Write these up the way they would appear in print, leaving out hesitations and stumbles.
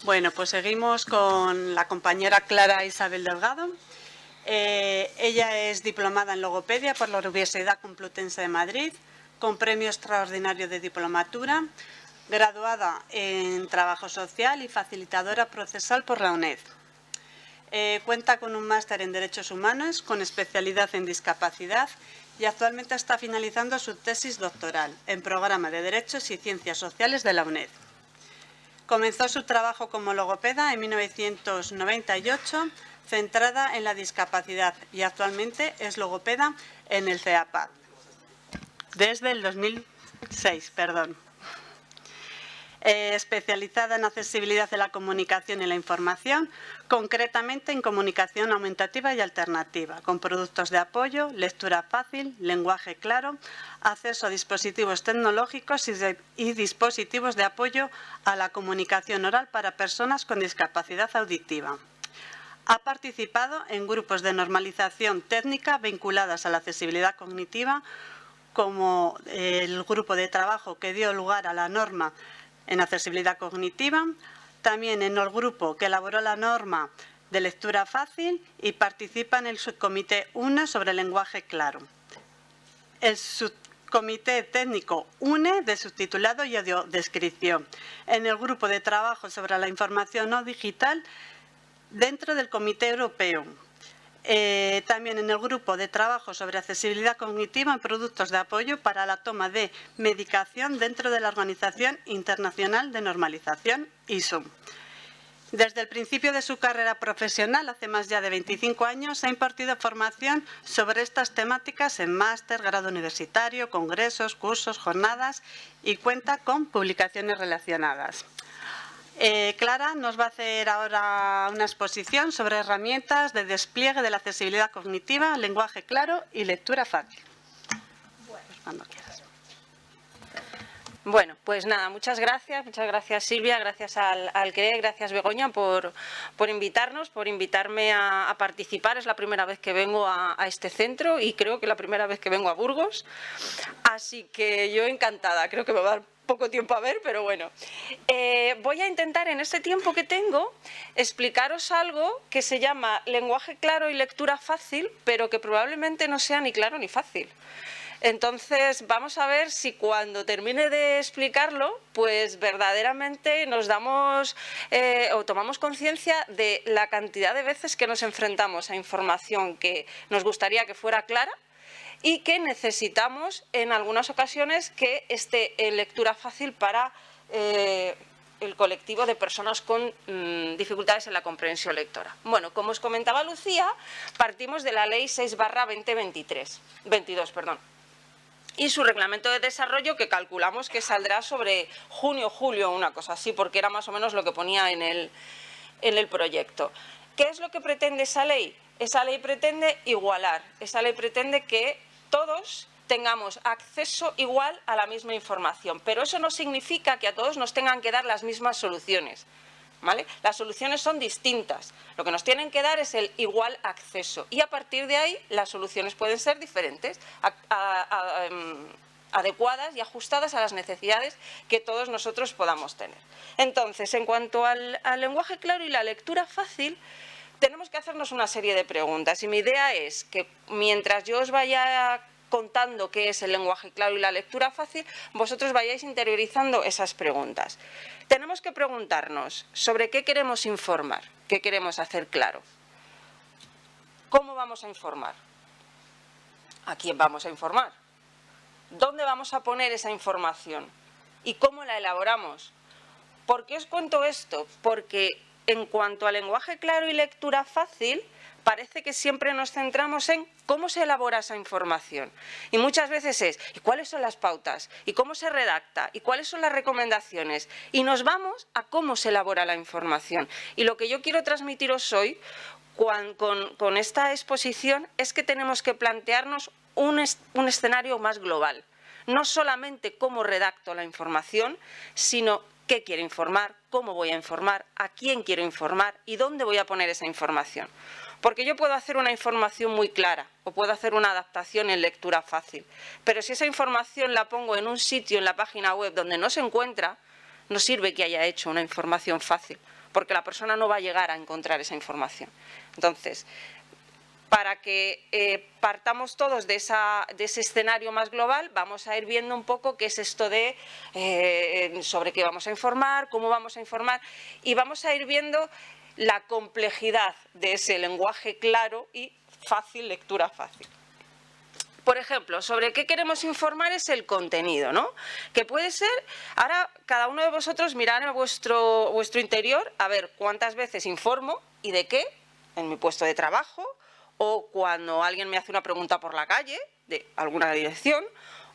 Bueno, pues seguimos con la compañera Clara Isabel Delgado. Ella es diplomada en logopedia por la Universidad Complutense de Madrid, con premio extraordinario de diplomatura, graduada en trabajo social y facilitadora procesal por la UNED. Cuenta con un máster en Derechos Humanos con especialidad en discapacidad y actualmente está finalizando su tesis doctoral en Programa de Derechos y Ciencias Sociales de la UNED. Comenzó su trabajo como logopeda en 1998, centrada en la discapacidad, y actualmente es logopeda en el CEAPAD. Desde el 2006, perdón. Especializada en accesibilidad de la comunicación y la información, concretamente en comunicación aumentativa y alternativa, con productos de apoyo, lectura fácil, lenguaje claro, acceso a dispositivos tecnológicos y dispositivos de apoyo a la comunicación oral para personas con discapacidad auditiva. Ha participado en grupos de normalización técnica vinculadas a la accesibilidad cognitiva, como el grupo de trabajo que dio lugar a la norma en accesibilidad cognitiva, también en el grupo que elaboró la norma de lectura fácil y participa en el subcomité 1 sobre lenguaje claro. El subcomité técnico UNE de subtitulado y audiodescripción, en el grupo de trabajo sobre la información no digital dentro del Comité Europeo. También en el grupo de trabajo sobre accesibilidad cognitiva en productos de apoyo para la toma de medicación dentro de la Organización Internacional de Normalización, ISO. Desde el principio de su carrera profesional, hace más ya de 25 años, ha impartido formación sobre estas temáticas en máster, grado universitario, congresos, cursos, jornadas, y cuenta con publicaciones relacionadas. Clara nos va a hacer ahora una exposición sobre herramientas de despliegue de la accesibilidad cognitiva, lenguaje claro y lectura fácil. Bueno, pues cuando quieras. Bueno, pues nada, muchas gracias Silvia, gracias al CREE, gracias Begoña por invitarnos, por invitarme a participar. Es la primera vez que vengo a este centro y creo que la primera vez que vengo a Burgos, así que yo encantada, creo que me va a dar poco tiempo a ver, pero bueno. Voy a intentar en este tiempo que tengo explicaros algo que se llama lenguaje claro y lectura fácil, pero que probablemente no sea ni claro ni fácil. Entonces, vamos a ver si cuando termine de explicarlo, pues verdaderamente nos damos o tomamos conciencia de la cantidad de veces que nos enfrentamos a información que nos gustaría que fuera clara y que necesitamos en algunas ocasiones que esté en lectura fácil para el colectivo de personas con dificultades en la comprensión lectora. Bueno, como os comentaba Lucía, partimos de la Ley 6/2022, y su reglamento de desarrollo, que calculamos que saldrá sobre junio o julio, una cosa así, porque era más o menos lo que ponía en el proyecto. ¿Qué es lo que pretende esa ley? Esa ley pretende igualar, esa ley pretende que todos tengamos acceso igual a la misma información, pero eso no significa que a todos nos tengan que dar las mismas soluciones, ¿vale? Las soluciones son distintas, lo que nos tienen que dar es el igual acceso y a partir de ahí las soluciones pueden ser diferentes, adecuadas y ajustadas a las necesidades que todos nosotros podamos tener. Entonces, en cuanto al lenguaje claro y la lectura fácil, tenemos que hacernos una serie de preguntas y mi idea es que mientras yo os vaya contando qué es el lenguaje claro y la lectura fácil, vosotros vayáis interiorizando esas preguntas. Tenemos que preguntarnos sobre qué queremos informar, qué queremos hacer claro. ¿Cómo vamos a informar? ¿A quién vamos a informar? ¿Dónde vamos a poner esa información? ¿Y cómo la elaboramos? ¿Por qué os cuento esto? Porque en cuanto a lenguaje claro y lectura fácil, parece que siempre nos centramos en cómo se elabora esa información. Y muchas veces es, ¿y cuáles son las pautas? ¿Y cómo se redacta? ¿Y cuáles son las recomendaciones? Y nos vamos a cómo se elabora la información. Y lo que yo quiero transmitiros hoy con esta exposición es que tenemos que plantearnos un escenario más global. No solamente cómo redacto la información, sino qué quiero informar, cómo voy a informar, a quién quiero informar y dónde voy a poner esa información. Porque yo puedo hacer una información muy clara o puedo hacer una adaptación en lectura fácil, pero si esa información la pongo en un sitio en la página web donde no se encuentra, no sirve que haya hecho una información fácil, porque la persona no va a llegar a encontrar esa información. Entonces, para que partamos todos de ese escenario más global, vamos a ir viendo un poco qué es esto de sobre qué vamos a informar, cómo vamos a informar, y vamos a ir viendo la complejidad de ese lenguaje claro y fácil, lectura fácil. Por ejemplo, sobre qué queremos informar es el contenido, ¿no? Que puede ser, ahora cada uno de vosotros mirad en vuestro interior a ver cuántas veces informo y de qué, en mi puesto de trabajo, o cuando alguien me hace una pregunta por la calle, de alguna dirección,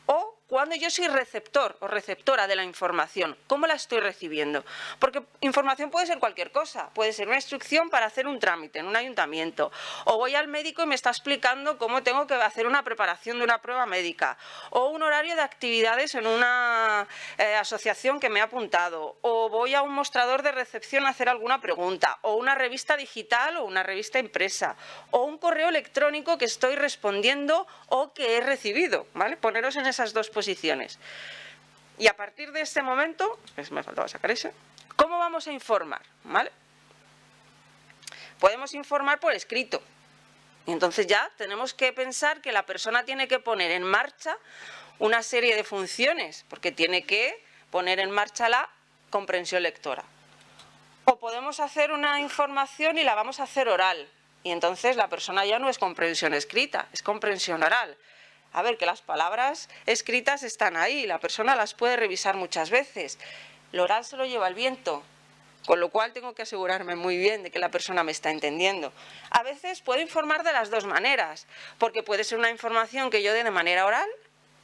o cuando yo soy receptor o receptora de la información, ¿cómo la estoy recibiendo? Porque información puede ser cualquier cosa, puede ser una instrucción para hacer un trámite en un ayuntamiento, o voy al médico y me está explicando cómo tengo que hacer una preparación de una prueba médica, o un horario de actividades en una asociación que me ha apuntado, o voy a un mostrador de recepción a hacer alguna pregunta, o una revista digital o una revista impresa, o un correo electrónico que estoy respondiendo o que he recibido, ¿vale? Poneros en esas dos posiciones. Y a partir de este momento, me faltaba sacar ese, ¿cómo vamos a informar? ¿Vale? Podemos informar por escrito. Y entonces ya tenemos que pensar que la persona tiene que poner en marcha una serie de funciones, porque tiene que poner en marcha la comprensión lectora. O podemos hacer una información y la vamos a hacer oral. Y entonces la persona ya no es comprensión escrita, es comprensión oral. A ver, que las palabras escritas están ahí, la persona las puede revisar muchas veces. Lo oral se lo lleva el viento, con lo cual tengo que asegurarme muy bien de que la persona me está entendiendo. A veces puedo informar de las dos maneras, porque puede ser una información que yo dé de manera oral,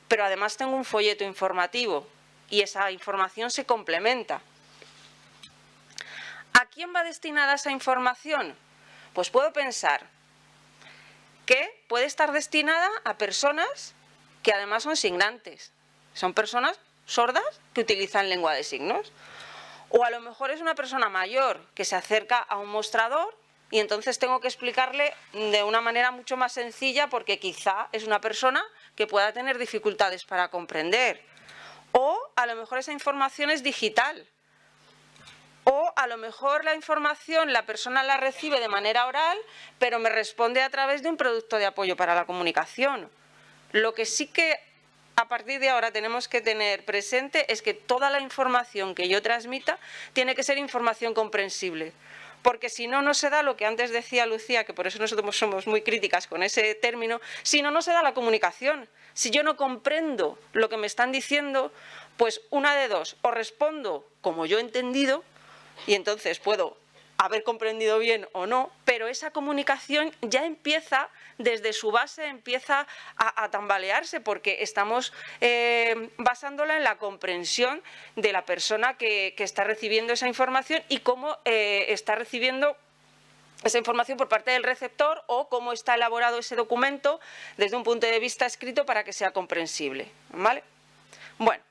pero además tengo un folleto informativo y esa información se complementa. ¿A quién va destinada esa información? Pues puedo pensar que puede estar destinada a personas que además son signantes. Son personas sordas que utilizan lengua de signos. O a lo mejor es una persona mayor que se acerca a un mostrador y entonces tengo que explicarle de una manera mucho más sencilla porque quizá es una persona que pueda tener dificultades para comprender. O a lo mejor esa información es digital. O a lo mejor la información la persona la recibe de manera oral, pero me responde a través de un producto de apoyo para la comunicación. Lo que sí que a partir de ahora tenemos que tener presente es que toda la información que yo transmita tiene que ser información comprensible. Porque si no, no se da lo que antes decía Lucía, que por eso nosotros somos muy críticas con ese término, si no, no se da la comunicación. Si yo no comprendo lo que me están diciendo, pues una de dos, o respondo como yo he entendido, y entonces puedo haber comprendido bien o no, pero esa comunicación ya empieza, desde su base, empieza a tambalearse porque estamos basándola en la comprensión de la persona que está recibiendo esa información y cómo está recibiendo esa información por parte del receptor o cómo está elaborado ese documento desde un punto de vista escrito para que sea comprensible, ¿vale? Bueno.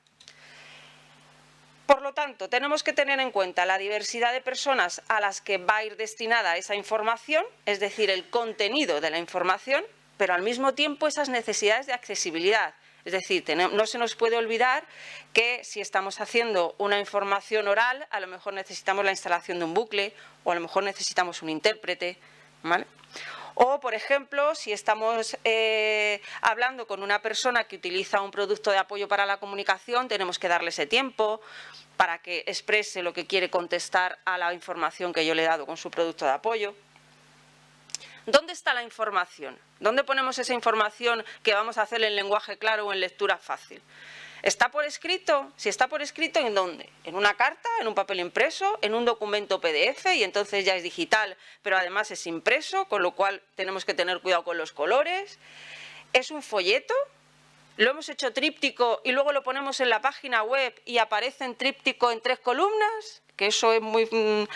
Por lo tanto, tenemos que tener en cuenta la diversidad de personas a las que va a ir destinada esa información, es decir, el contenido de la información, pero al mismo tiempo esas necesidades de accesibilidad. Es decir, no se nos puede olvidar que si estamos haciendo una información oral, a lo mejor necesitamos la instalación de un bucle o a lo mejor necesitamos un intérprete, ¿vale? O, por ejemplo, si estamos hablando con una persona que utiliza un producto de apoyo para la comunicación, tenemos que darle ese tiempo para que exprese lo que quiere contestar a la información que yo le he dado con su producto de apoyo. ¿Dónde está la información? ¿Dónde ponemos esa información que vamos a hacer en lenguaje claro o en lectura fácil? ¿Está por escrito? Si está por escrito, ¿en dónde? ¿En una carta? ¿En un papel impreso? ¿En un documento PDF? Y entonces ya es digital, pero además es impreso, con lo cual tenemos que tener cuidado con los colores. ¿Es un folleto? ¿Lo hemos hecho tríptico y luego lo ponemos en la página web y aparece en tríptico en 3 columnas? Que eso es muy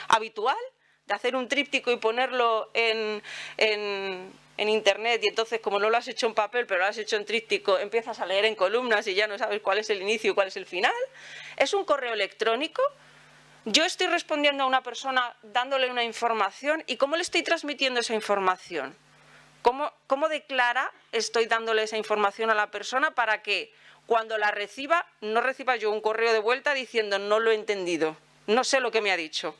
habitual, de hacer un tríptico y ponerlo en internet, y entonces como no lo has hecho en papel pero lo has hecho en tríptico, empiezas a leer en columnas y ya no sabes cuál es el inicio y cuál es el final. ¿Es un correo electrónico? Yo estoy respondiendo a una persona dándole una información, ¿y cómo le estoy transmitiendo esa información? ¿Cómo de clara estoy dándole esa información a la persona para que cuando la reciba, no reciba yo un correo de vuelta diciendo no lo he entendido, no sé lo que me ha dicho?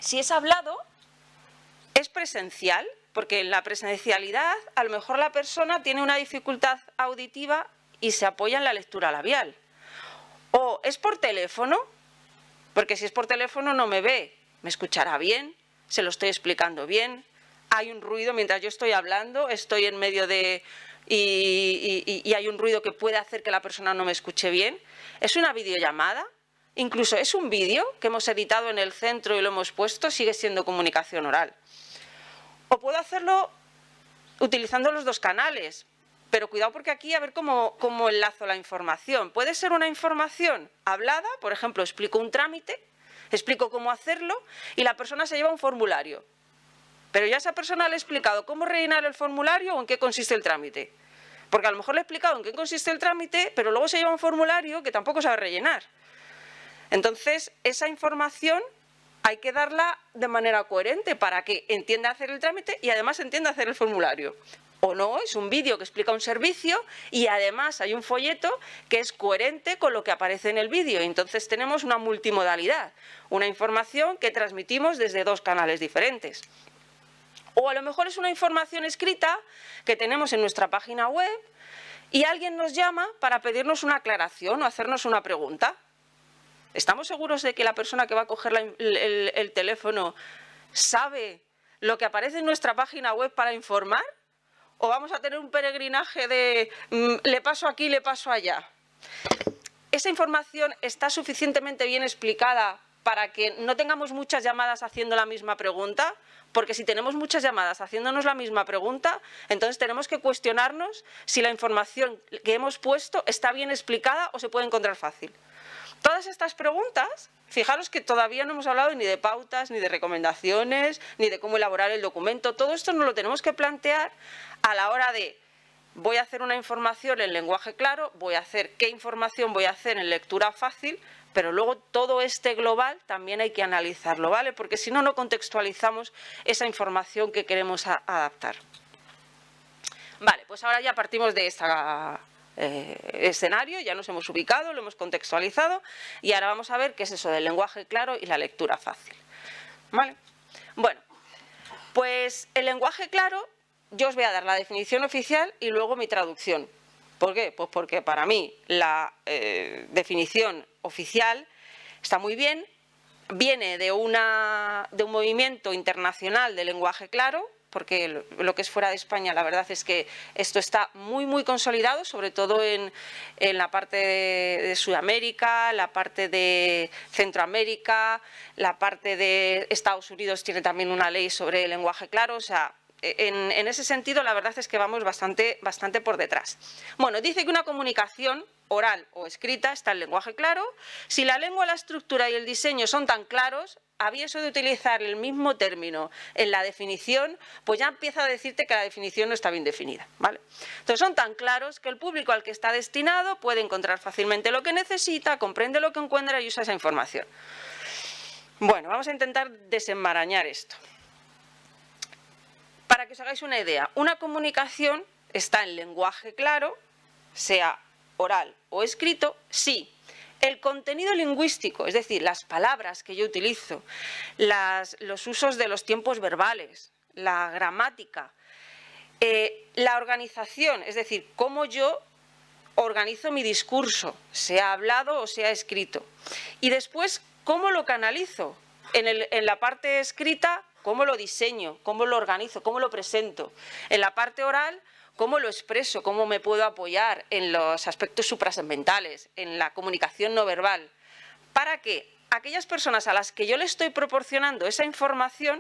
si es hablado, es presencial, porque en la presencialidad a lo mejor la persona tiene una dificultad auditiva y se apoya en la lectura labial. O es por teléfono, porque si es por teléfono no me ve, me escuchará bien, se lo estoy explicando bien, hay un ruido mientras yo estoy hablando, estoy en medio de... y hay un ruido que puede hacer que la persona no me escuche bien. Es una videollamada, incluso es un vídeo que hemos editado en el centro y lo hemos puesto, sigue siendo comunicación oral. O puedo hacerlo utilizando los dos canales, pero cuidado porque aquí a ver cómo enlazo la información. Puede ser una información hablada, por ejemplo, explico un trámite, explico cómo hacerlo y la persona se lleva un formulario. Pero ya a esa persona le he explicado cómo rellenar el formulario o en qué consiste el trámite. Porque a lo mejor le he explicado en qué consiste el trámite, pero luego se lleva un formulario que tampoco sabe rellenar. Entonces, esa información hay que darla de manera coherente para que entienda hacer el trámite y además entienda hacer el formulario. O no, es un vídeo que explica un servicio y además hay un folleto que es coherente con lo que aparece en el vídeo. Entonces tenemos una multimodalidad, una información que transmitimos desde dos canales diferentes. O a lo mejor es una información escrita que tenemos en nuestra página web y alguien nos llama para pedirnos una aclaración o hacernos una pregunta. ¿Estamos seguros de que la persona que va a coger el teléfono sabe lo que aparece en nuestra página web para informar? ¿O vamos a tener un peregrinaje de le paso aquí, le paso allá? ¿Esa información está suficientemente bien explicada para que no tengamos muchas llamadas haciendo la misma pregunta? Porque si tenemos muchas llamadas haciéndonos la misma pregunta, entonces tenemos que cuestionarnos si la información que hemos puesto está bien explicada o se puede encontrar fácil. Todas estas preguntas, fijaros que todavía no hemos hablado ni de pautas, ni de recomendaciones, ni de cómo elaborar el documento. Todo esto nos lo tenemos que plantear a la hora de voy a hacer una información en lenguaje claro, voy a hacer qué información voy a hacer en lectura fácil, pero luego todo este global también hay que analizarlo, ¿vale? Porque si no, no contextualizamos esa información que queremos adaptar. Vale, pues ahora ya partimos de esta escenario, ya nos hemos ubicado, lo hemos contextualizado y ahora vamos a ver qué es eso del lenguaje claro y la lectura fácil. ¿Vale? Bueno, pues el lenguaje claro, yo os voy a dar la definición oficial y luego mi traducción. ¿Por qué? Pues porque para mí la definición oficial está muy bien, viene de un movimiento internacional de lenguaje claro, porque lo que es fuera de España la verdad es que esto está muy consolidado, sobre todo en la parte de Sudamérica, la parte de Centroamérica, la parte de Estados Unidos tiene también una ley sobre el lenguaje claro, o sea, en ese sentido la verdad es que vamos bastante por detrás. Bueno, dice que una comunicación oral o escrita está en lenguaje claro si la lengua, la estructura y el diseño son tan claros. Había eso de utilizar el mismo término en la definición, pues ya empieza a decirte que la definición no está bien definida, ¿vale? Entonces son tan claros que el público al que está destinado puede encontrar fácilmente lo que necesita, comprende lo que encuentra y usa esa información. Bueno, vamos a intentar desenmarañar esto. Para que os hagáis una idea, una comunicación está en lenguaje claro, sea oral o escrito, sí. El contenido lingüístico, es decir, las palabras que yo utilizo, los usos de los tiempos verbales, la gramática, la organización, es decir, cómo yo organizo mi discurso, sea hablado o sea escrito. Y después, cómo lo canalizo. En la parte escrita, cómo lo diseño, cómo lo organizo, cómo lo presento. En la parte oral, cómo lo expreso, cómo me puedo apoyar en los aspectos suprasegmentales, en la comunicación no verbal, para que aquellas personas a las que yo le estoy proporcionando esa información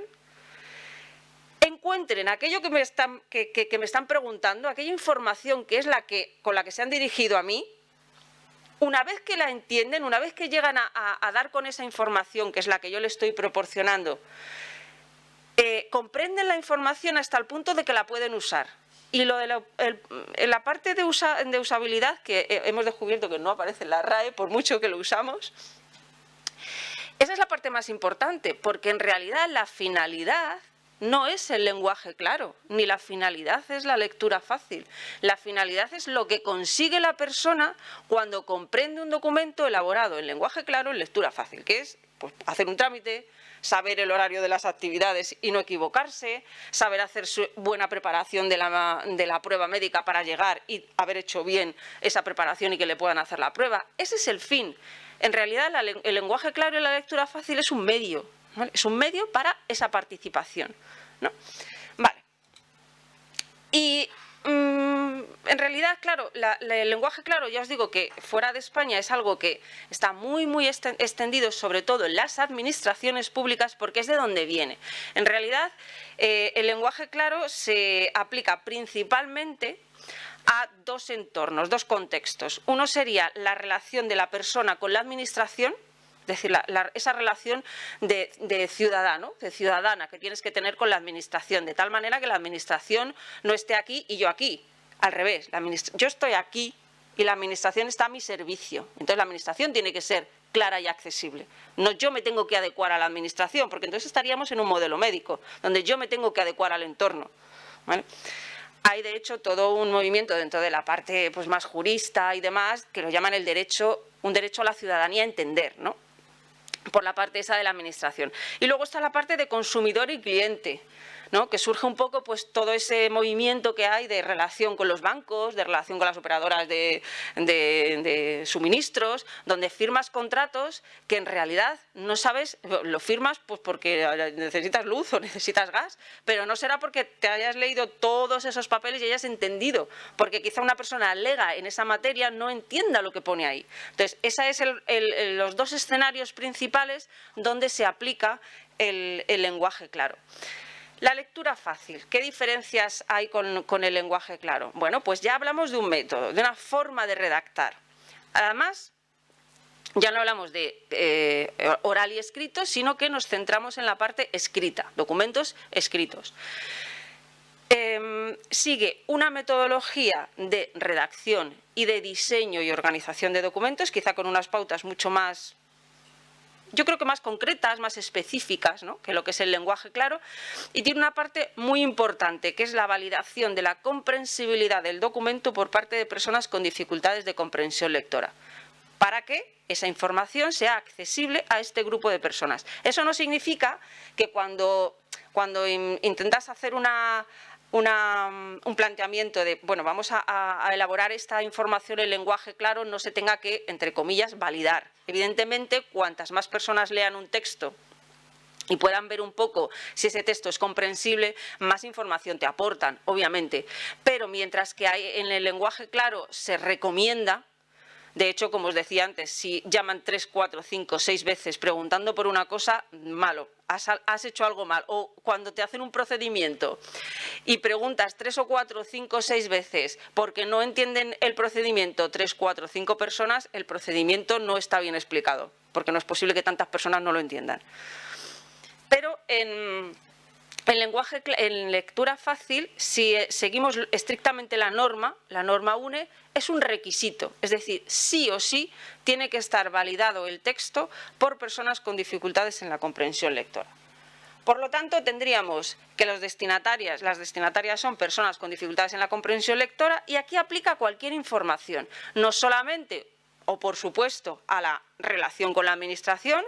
encuentren aquello que me están preguntando, aquella información que es con la que se han dirigido a mí. Una vez que la entienden, una vez que llegan a dar con esa información que es la que yo le estoy proporcionando, comprenden la información hasta el punto de que la pueden usar. Y lo de la parte de usabilidad, que hemos descubierto que no aparece en la RAE, por mucho que lo usamos, esa es la parte más importante, porque en realidad la finalidad no es el lenguaje claro, ni la finalidad es la lectura fácil. La finalidad es lo que consigue la persona cuando comprende un documento elaborado en lenguaje claro en lectura fácil, que es Pues hacer un trámite, saber el horario de las actividades y no equivocarse, saber hacer su buena preparación de la prueba médica para llegar y haber hecho bien esa preparación y que le puedan hacer la prueba. Ese es el fin. En realidad, el lenguaje claro y la lectura fácil es un medio, ¿vale? Es un medio para esa participación, ¿no? Vale. Y en realidad, claro, el lenguaje claro, ya os digo que fuera de España es algo que está muy extendido, sobre todo en las administraciones públicas, porque es de donde viene. En realidad, el lenguaje claro se aplica principalmente a dos entornos, dos contextos. Uno sería la relación de la persona con la administración, es decir, esa relación de ciudadano, de ciudadana que tienes que tener con la administración, de tal manera que la administración no esté aquí y yo aquí. Al revés, yo estoy aquí y la administración está a mi servicio. Entonces la administración tiene que ser clara y accesible. No yo me tengo que adecuar a la administración, porque entonces estaríamos en un modelo médico, donde yo me tengo que adecuar al entorno, ¿vale? Hay, de hecho, todo un movimiento dentro de la parte pues, más jurista y demás, que lo llaman un derecho a la ciudadanía a entender, ¿no? Por la parte esa de la administración. Y luego está la parte de consumidor y cliente, ¿no? Que surge un poco pues todo ese movimiento que hay de relación con los bancos, de relación con las operadoras de suministros, donde firmas contratos que en realidad no sabes, lo firmas pues porque necesitas luz o necesitas gas, pero no será porque te hayas leído todos esos papeles y hayas entendido, porque quizá una persona lega en esa materia no entienda lo que pone ahí. Entonces, esos es los dos escenarios principales donde se aplica el lenguaje claro. La lectura fácil. ¿Qué diferencias hay con el lenguaje claro? Bueno, pues ya hablamos de un método, de una forma de redactar. Además, ya no hablamos de oral y escrito, sino que nos centramos en la parte escrita, documentos escritos. Sigue una metodología de redacción y de diseño y organización de documentos, quizá con unas pautas mucho más, yo creo que más concretas, más específicas, ¿no?, que lo que es el lenguaje claro, y tiene una parte muy importante, que es la validación de la comprensibilidad del documento por parte de personas con dificultades de comprensión lectora, para que esa información sea accesible a este grupo de personas. Eso no significa que cuando intentas hacer un planteamiento de, bueno, vamos a elaborar esta información en lenguaje claro, no se tenga que, entre comillas, validar. Evidentemente, cuantas más personas lean un texto y puedan ver un poco si ese texto es comprensible, más información te aportan, obviamente. Pero mientras que en el lenguaje claro se recomienda, de hecho, como os decía antes, si llaman 3, 4, 5, 6 veces preguntando por una cosa, malo, has hecho algo mal. O cuando te hacen un procedimiento y preguntas 3 o 4, 5, 6 veces porque no entienden el procedimiento 3, 4, 5 personas, el procedimiento no está bien explicado, porque no es posible que tantas personas no lo entiendan. Pero en lectura fácil, si seguimos estrictamente la norma UNE, es un requisito, es decir, sí o sí tiene que estar validado el texto por personas con dificultades en la comprensión lectora. Por lo tanto, tendríamos que las destinatarias son personas con dificultades en la comprensión lectora, y aquí aplica cualquier información, no solamente o por supuesto a la relación con la administración,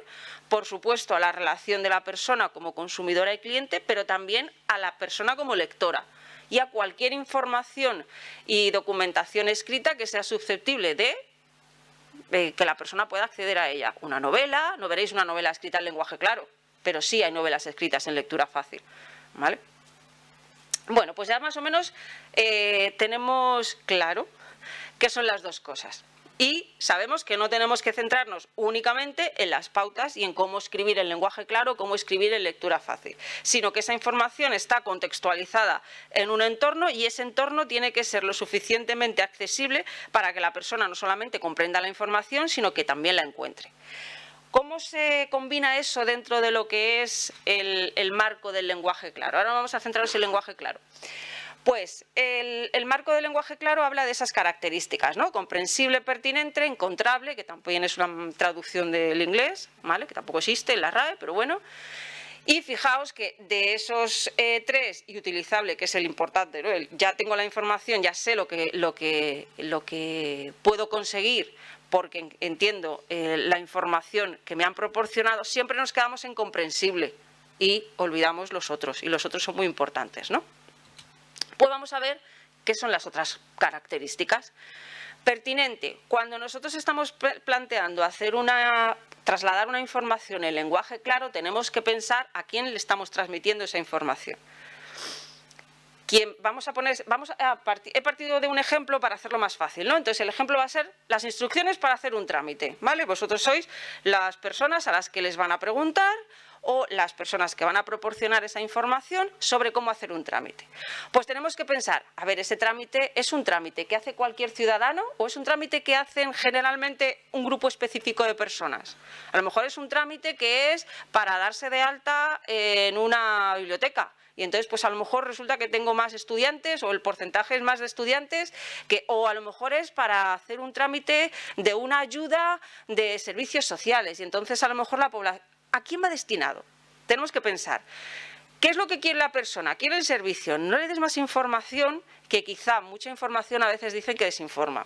por supuesto a la relación de la persona como consumidora y cliente, pero también a la persona como lectora y a cualquier información y documentación escrita que sea susceptible de que la persona pueda acceder a ella. Una novela, no veréis una novela escrita en lenguaje claro, pero sí hay novelas escritas en lectura fácil, ¿vale? Bueno, pues ya más o menos tenemos claro qué son las dos cosas. Y sabemos que no tenemos que centrarnos únicamente en las pautas y en cómo escribir en lenguaje claro, cómo escribir en lectura fácil, sino que esa información está contextualizada en un entorno y ese entorno tiene que ser lo suficientemente accesible para que la persona no solamente comprenda la información, sino que también la encuentre. ¿Cómo se combina eso dentro de lo que es el marco del lenguaje claro? Ahora vamos a centrarnos en el lenguaje claro. Pues el marco del lenguaje claro habla de esas características, ¿no? Comprensible, pertinente, encontrable, que también es una traducción del inglés, ¿vale?, que tampoco existe en la RAE, pero bueno. Y fijaos que de esos 3, y utilizable, que es el importante, ¿no? Ya tengo la información, ya sé lo que puedo conseguir porque entiendo la información que me han proporcionado, siempre nos quedamos en comprensible y olvidamos los otros, y los otros son muy importantes, ¿no? Pues vamos a ver qué son las otras características. Pertinente. Cuando nosotros estamos planteando trasladar una información en lenguaje claro, tenemos que pensar a quién le estamos transmitiendo esa información. He partido de un ejemplo para hacerlo más fácil, ¿no? Entonces, el ejemplo va a ser las instrucciones para hacer un trámite, ¿vale? Vosotros sois las personas a las que les van a preguntar o las personas que van a proporcionar esa información sobre cómo hacer un trámite. Pues tenemos que pensar, a ver, ¿ese trámite es un trámite que hace cualquier ciudadano o es un trámite que hacen generalmente un grupo específico de personas? A lo mejor es un trámite que es para darse de alta en una biblioteca. Y entonces, pues a lo mejor resulta que tengo más estudiantes o el porcentaje es más de estudiantes, o a lo mejor es para hacer un trámite de una ayuda de servicios sociales. Y entonces, a lo mejor la población... ¿A quién va destinado? Tenemos que pensar. ¿Qué es lo que quiere la persona? ¿Quiere el servicio? No le des más información, que quizá mucha información a veces dicen que desinforma.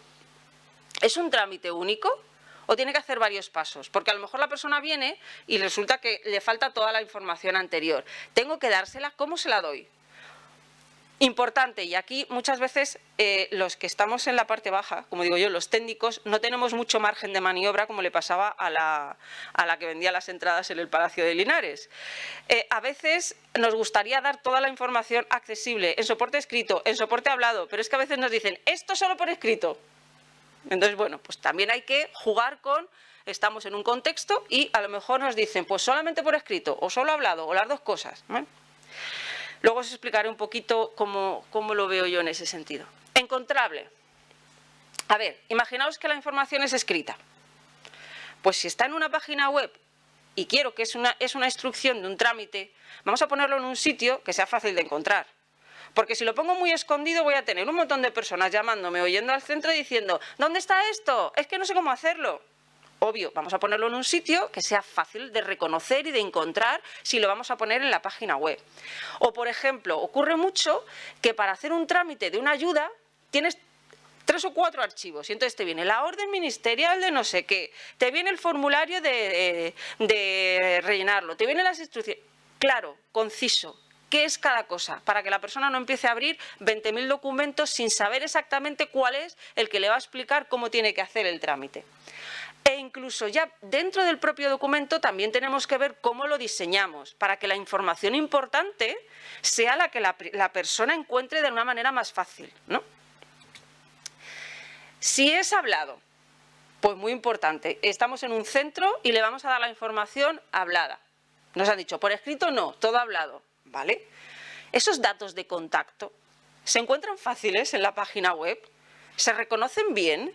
¿Es un trámite único? ¿O tiene que hacer varios pasos? Porque a lo mejor la persona viene y resulta que le falta toda la información anterior. Tengo que dársela, ¿cómo se la doy? Importante, y aquí muchas veces los que estamos en la parte baja, como digo yo, los técnicos, no tenemos mucho margen de maniobra como le pasaba a la que vendía las entradas en el Palacio de Linares. A veces nos gustaría dar toda la información accesible, en soporte escrito, en soporte hablado, pero es que a veces nos dicen, esto solo por escrito. Entonces, bueno, pues también hay que jugar con, estamos en un contexto y a lo mejor nos dicen, pues solamente por escrito, o solo hablado, o las dos cosas, ¿vale? Luego os explicaré un poquito cómo lo veo yo en ese sentido. Encontrable. A ver, imaginaos que la información es escrita. Pues si está en una página web y quiero que es una instrucción de un trámite, vamos a ponerlo en un sitio que sea fácil de encontrar. Porque si lo pongo muy escondido voy a tener un montón de personas llamándome o yendo al centro y diciendo, ¿dónde está esto? Es que no sé cómo hacerlo. Obvio, vamos a ponerlo en un sitio que sea fácil de reconocer y de encontrar si lo vamos a poner en la página web. O, por ejemplo, ocurre mucho que para hacer un trámite de una ayuda tienes 3 o 4 archivos y entonces te viene la orden ministerial de no sé qué, te viene el formulario de rellenarlo, te vienen las instrucciones. Claro, conciso. ¿Qué es cada cosa? Para que la persona no empiece a abrir 20.000 documentos sin saber exactamente cuál es el que le va a explicar cómo tiene que hacer el trámite. E incluso ya dentro del propio documento también tenemos que ver cómo lo diseñamos para que la información importante sea la que la persona encuentre de una manera más fácil, ¿no? Si es hablado, pues muy importante, estamos en un centro y le vamos a dar la información hablada. Nos han dicho, por escrito no, todo hablado, ¿vale? Esos datos de contacto se encuentran fáciles en la página web, se reconocen bien.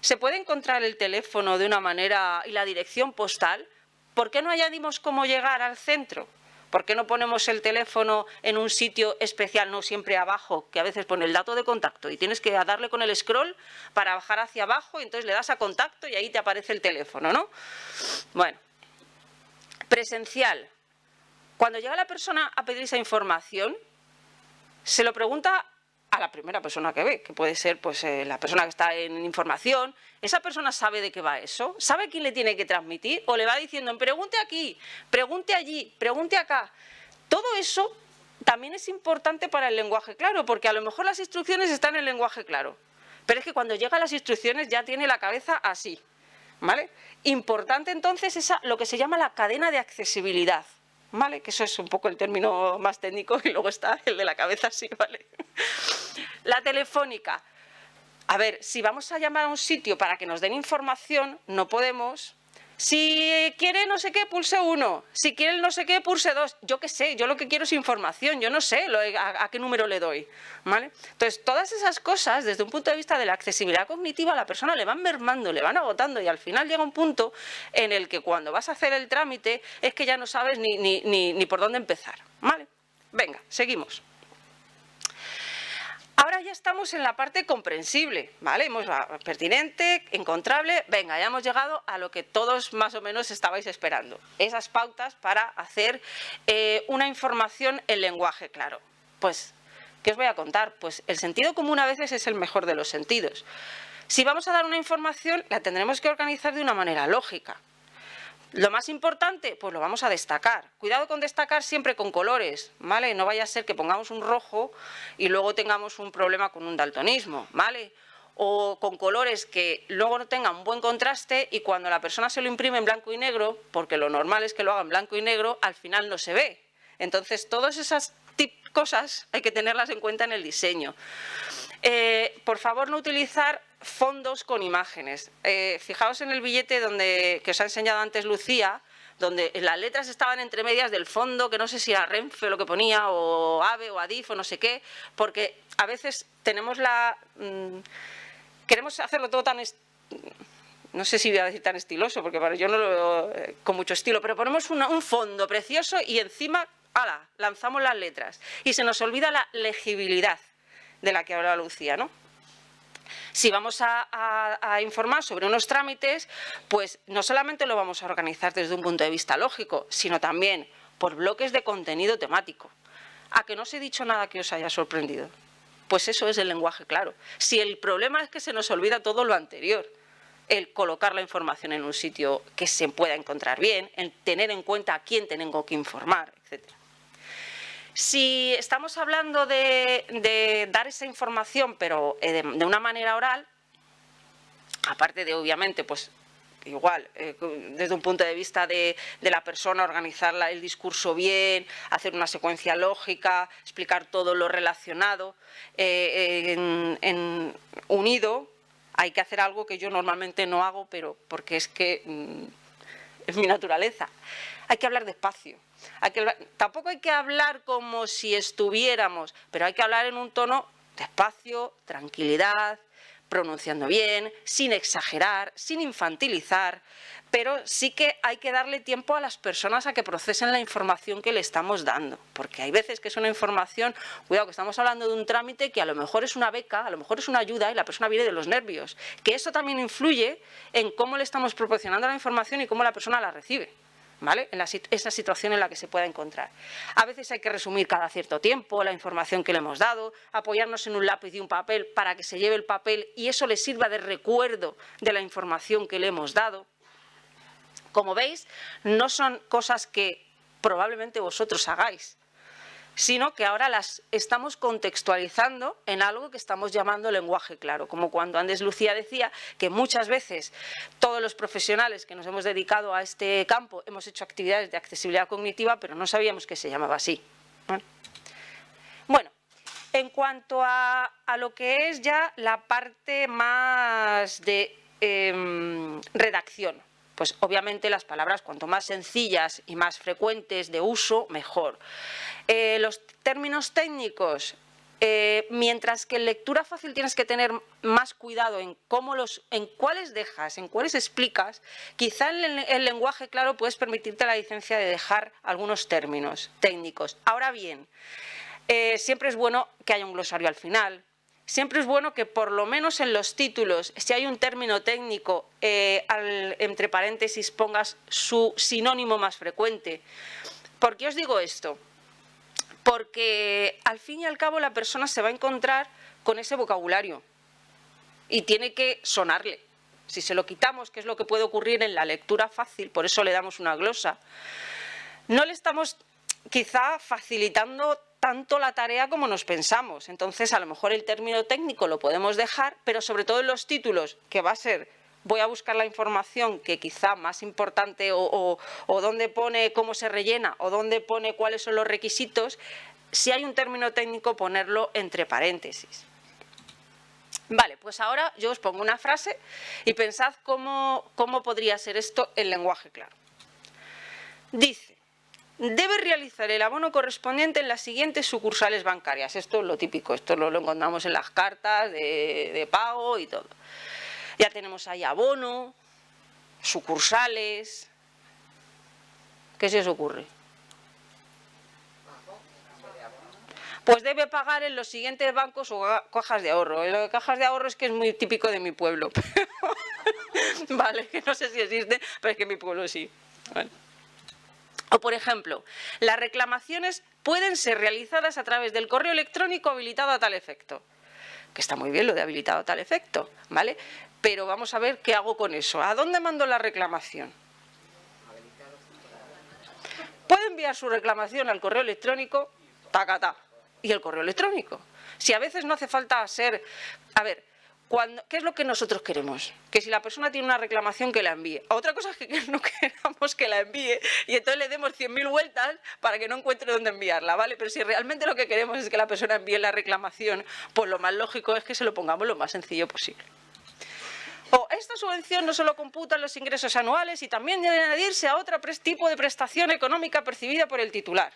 ¿Se puede encontrar el teléfono de una manera y la dirección postal? ¿Por qué no añadimos cómo llegar al centro? ¿Por qué no ponemos el teléfono en un sitio especial, no siempre abajo, que a veces pone el dato de contacto y tienes que darle con el scroll para bajar hacia abajo y entonces le das a contacto y ahí te aparece el teléfono, ¿no? Bueno, presencial. Cuando llega la persona a pedir esa información, se lo pregunta a la primera persona que ve, que puede ser pues, la persona que está en información. ¿Esa persona sabe de qué va eso? ¿Sabe quién le tiene que transmitir? ¿O le va diciendo, pregunte aquí, pregunte allí, pregunte acá? Todo eso también es importante para el lenguaje claro, porque a lo mejor las instrucciones están en lenguaje claro, pero es que cuando llegan las instrucciones ya tiene la cabeza así, ¿vale? Importante entonces lo que se llama la cadena de accesibilidad. ¿Vale? Que eso es un poco el término más técnico y luego está el de la cabeza así, ¿vale? La telefónica. A ver, si vamos a llamar a un sitio para que nos den información, no podemos... Si quiere no sé qué, pulse 1. Si quiere no sé qué, pulse 2. Yo qué sé, yo lo que quiero es información. Yo no sé a qué número le doy, ¿vale? Entonces, todas esas cosas, desde un punto de vista de la accesibilidad cognitiva, a la persona le van mermando, le van agotando y al final llega un punto en el que cuando vas a hacer el trámite es que ya no sabes ni por dónde empezar, ¿vale? Venga, seguimos. Ahora ya estamos en la parte comprensible, ¿vale? Pertinente, encontrable. Venga, ya hemos llegado a lo que todos más o menos estabais esperando. Esas pautas para hacer una información en lenguaje claro. Pues, ¿qué os voy a contar? Pues el sentido común a veces es el mejor de los sentidos. Si vamos a dar una información, la tendremos que organizar de una manera lógica. Lo más importante, pues lo vamos a destacar. Cuidado con destacar siempre con colores, ¿vale? No vaya a ser que pongamos un rojo y luego tengamos un problema con un daltonismo, ¿vale? O con colores que luego no tengan un buen contraste y cuando la persona se lo imprime en blanco y negro, porque lo normal es que lo haga en blanco y negro, al final no se ve. Entonces, todas esas cosas hay que tenerlas en cuenta en el diseño. Por favor, no utilizar fondos con imágenes. Fijaos en el billete que os ha enseñado antes Lucía, donde las letras estaban entre medias del fondo, que no sé si era Renfe lo que ponía, o AVE o Adif o no sé qué, porque a veces tenemos queremos hacerlo todo tan... No sé si voy a decir tan estiloso, porque yo no lo veo con mucho estilo, pero ponemos un fondo precioso y encima, ¡hala!, lanzamos las letras. Y se nos olvida la legibilidad de la que hablaba Lucía, ¿no? Si vamos a informar sobre unos trámites, pues no solamente lo vamos a organizar desde un punto de vista lógico, sino también por bloques de contenido temático. ¿A que no os he dicho nada que os haya sorprendido? Pues eso es el lenguaje claro. Si el problema es que se nos olvida todo lo anterior, el colocar la información en un sitio que se pueda encontrar bien, el tener en cuenta a quién tengo que informar, etc. Si estamos hablando de dar esa información, pero de una manera oral, aparte de, obviamente, pues igual, desde un punto de vista de la persona, organizar el discurso bien, hacer una secuencia lógica, explicar todo lo relacionado, unido, hay que hacer algo que yo normalmente no hago, pero porque es que es mi naturaleza. Hay que hablar despacio. Tampoco hay que hablar como si estuviéramos, pero hay que hablar en un tono despacio, tranquilidad, pronunciando bien, sin exagerar, sin infantilizar, pero sí que hay que darle tiempo a las personas a que procesen la información que le estamos dando, porque hay veces que es una información, cuidado, que estamos hablando de un trámite que a lo mejor es una beca, a lo mejor es una ayuda y la persona viene de los nervios, que eso también influye en cómo le estamos proporcionando la información y cómo la persona la recibe, ¿vale? En esa situación en la que se pueda encontrar. A veces hay que resumir cada cierto tiempo la información que le hemos dado, apoyarnos en un lápiz y un papel para que se lleve el papel y eso le sirva de recuerdo de la información que le hemos dado. Como veis, no son cosas que probablemente vosotros hagáis, sino que ahora las estamos contextualizando en algo que estamos llamando lenguaje claro, como cuando antes Lucía decía que muchas veces todos los profesionales que nos hemos dedicado a este campo hemos hecho actividades de accesibilidad cognitiva, pero no sabíamos que se llamaba así. Bueno, en cuanto a lo que es ya la parte más de redacción, pues obviamente las palabras cuanto más sencillas y más frecuentes de uso, mejor. Los términos técnicos, mientras que en lectura fácil tienes que tener más cuidado en cuáles dejas, en cuáles explicas, quizá en el lenguaje claro puedes permitirte la licencia de dejar algunos términos técnicos. Ahora bien, siempre es bueno que haya un glosario al final. Siempre es bueno que por lo menos en los títulos, si hay un término técnico, entre paréntesis pongas su sinónimo más frecuente. ¿Por qué os digo esto? Porque al fin y al cabo la persona se va a encontrar con ese vocabulario y tiene que sonarle. Si se lo quitamos, que es lo que puede ocurrir en la lectura fácil, por eso le damos una glosa, no le estamos quizá facilitando tanto la tarea como nos pensamos. Entonces, a lo mejor el término técnico lo podemos dejar, pero sobre todo en los títulos, que va a ser, voy a buscar la información que quizá más importante o dónde pone cómo se rellena o dónde pone cuáles son los requisitos, si hay un término técnico, ponerlo entre paréntesis. Vale, pues ahora yo os pongo una frase y pensad cómo podría ser esto en lenguaje claro. Dice: debe realizar el abono correspondiente en las siguientes sucursales bancarias. Esto es lo típico, esto lo encontramos en las cartas de pago y todo. Ya tenemos ahí abono, sucursales. ¿Qué se os ocurre? Pues debe pagar en los siguientes bancos o cajas de ahorro. Lo de cajas de ahorro es que es muy típico de mi pueblo. Vale, que no sé si existe, pero es que en mi pueblo sí. Vale. O, por ejemplo, las reclamaciones pueden ser realizadas a través del correo electrónico habilitado a tal efecto. que está muy bien lo de habilitado a tal efecto, ¿vale? Pero vamos a ver qué hago con eso. ¿A dónde mando la reclamación? Puede enviar su reclamación al correo electrónico, tacatá, y el correo electrónico. Si a veces no hace falta ser... A ver, ¿qué es lo que nosotros queremos? Que si la persona tiene una reclamación, que la envíe. Otra cosa es que no queramos que la envíe y entonces le demos 100.000 vueltas para que no encuentre dónde enviarla, ¿vale? Pero si realmente lo que queremos es que la persona envíe la reclamación, pues lo más lógico es que se lo pongamos lo más sencillo posible. O esta subvención no solo computa los ingresos anuales y también debe añadirse a otro tipo de prestación económica percibida por el titular.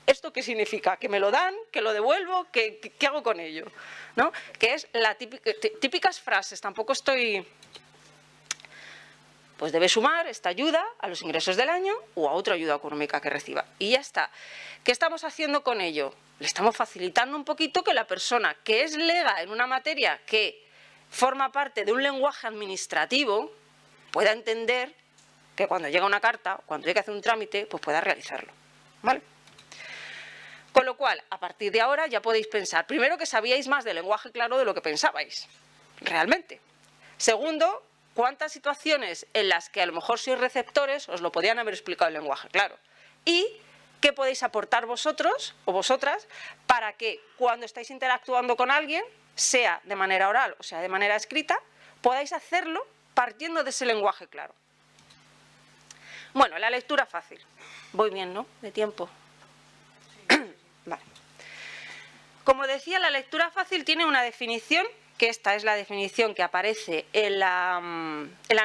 ¿Esto qué significa? ¿Que me lo dan? ¿Que lo devuelvo? ¿Qué hago con ello? ¿No? Que es la típicas frases, tampoco estoy... Pues debe sumar esta ayuda a los ingresos del año o a otra ayuda económica que reciba. Y ya está. ¿Qué estamos haciendo con ello? Le estamos facilitando un poquito que la persona que es lega en una materia que forma parte de un lenguaje administrativo pueda entender que cuando llega una carta, cuando llega a hacer un trámite, pues pueda realizarlo, ¿vale? Con lo cual, a partir de ahora ya podéis pensar, primero, que sabíais más del lenguaje claro de lo que pensabais, realmente. Segundo, cuántas situaciones en las que a lo mejor sois receptores os lo podían haber explicado el lenguaje claro. Y qué podéis aportar vosotros o vosotras para que cuando estáis interactuando con alguien, sea de manera oral o sea de manera escrita, podáis hacerlo partiendo de ese lenguaje claro. Bueno, la lectura fácil. Voy bien, ¿no? De tiempo. Vale. Como decía, la lectura fácil tiene una definición, que esta es la definición que aparece en la